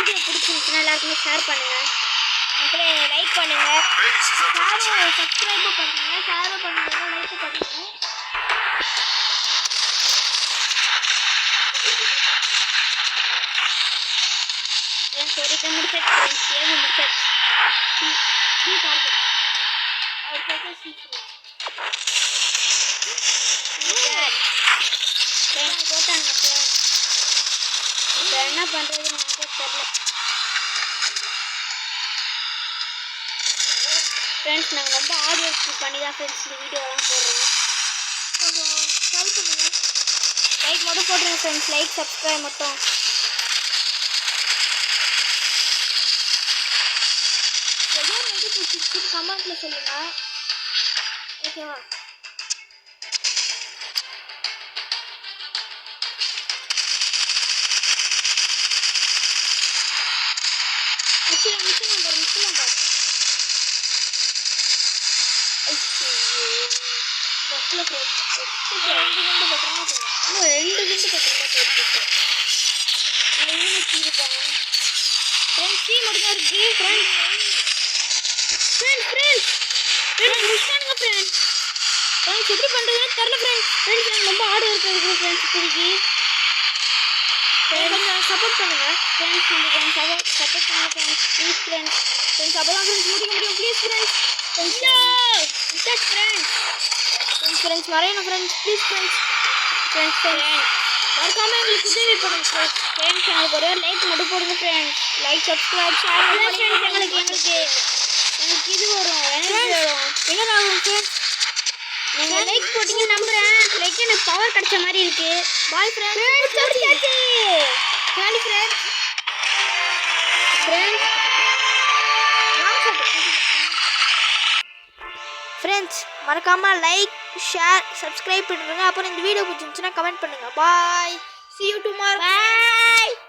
Video பிடிச்சிருந்துச்சுன்னா எல்லாருக்குமே share பண்ணுங்கள், மக்களே லைக் பண்ணுங்கள், சப்ஸ்கிரைபும் பண்ணுங்கள், ஷேரும் பண்ணுங்கள், லைக்கும் பண்ணுங்கள். ஃப்ரெண்ட்ஸ் ஒரு முடிச்சாச்சு ஃப்ரெண்ட்ஸ், ஏவி முடிச்சாச்சு. பி டார்கெட் அவர் போட்டு ஃப்ரெண்ட்ஸ் போட்டாங்க சார். இப்போ என்ன பண்ணுறதுன்னு எனக்கு தெரியல ஃப்ரெண்ட்ஸ். நாங்கள் ரொம்ப ஹார்ட் ஒர்க் பண்ணி தான் ஃப்ரெண்ட்ஸ் இந்த வீடியோலாம் போடுறோம். கொஞ்சம் ட்ரை பண்ணுங்கள், லைக் மட்டும் போட்டுருங்க ஃப்ரெண்ட்ஸ், லைக் சப்ஸ்கிரைப் மட்டும். எல்லாம் நோட்டிஃபிகேஷன் கமெண்ட்டில் சொல்லுங்கள், ஓகேவா? மிச்சம் நம்பர் பஸ்ஸில் போயிடுச்சு. 2 குண்டு பத்திரமா போயிடும், இன்னும் 2 குண்டு பத்திரமா போயிடுச்சு. வச்சுருப்பாங்க ஃப்ரெண்ட்ஸ். டீ மட்டும் தான் இருக்குது ஃப்ரெண்ட்ஸ். முடிச்சானுங்க ஃப்ரெண்ட்ஸ். ஃப்ரெண்ட்ஸ் எப்படி பண்ணுறதுன்னு தெரில ஃப்ரெண்ட்ஸ். ஃப்ரெண்ட்ஸ் எனக்கு ரொம்ப ஆர்டர் இருக்குது ஃப்ரெண்ட்ஸ். இப்போதைக்கு கொஞ்சம் சப்போர்ட் பண்ணுங்கள் ஃப்ரெண்ட்ஸ், கொஞ்சம் சப்போர்ட் பண்ணுங்கள் ஃப்ரெண்ட்ஸ், ப்ளீஸ் ஃப்ரெண்ட்ஸ். ஃப்ரெண்ட்ஸ் அப்போ தான் ஃப்ரெண்ட்ஸ் முடிக்க முடியும், ப்ளீஸ் ஃப்ரெண்ட்ஸ். ஃப்ரெண்ட்ஸ் வரையணும் ஃப்ரெண்ட்ஸ், ப்ளீஸ் ஃப்ரெண்ட்ஸ். மறக்காமல் எங்களுக்கு உதவி பண்ணுங்க ஃப்ரெண்ட்ஸ். எங்களுக்கு ஒரே லைக் மட்டும் போடுங்க friends, like subscribe share friends. எங்களுக்கு இது வரும், எனர்ஜி வரும், என்ன ஆகும் ஃப்ரெண்ட்ஸ். நீங்கள் லைக் போட்டிங்க நம்புகிறேன். லைக் எனக்கு பவர் கிடைச்ச மாதிரி இருக்குது. Bye friends. Jolly friends. Friends மறக்காமல் லைக் ஷேர் சப்ஸ்கிரைப் பண்ணுங்க. அப்புறம் இந்த வீடியோ பிடிச்சிருந்துச்சுன்னா கமெண்ட் பண்ணுங்கள். பாய், see you tomorrow. Bye.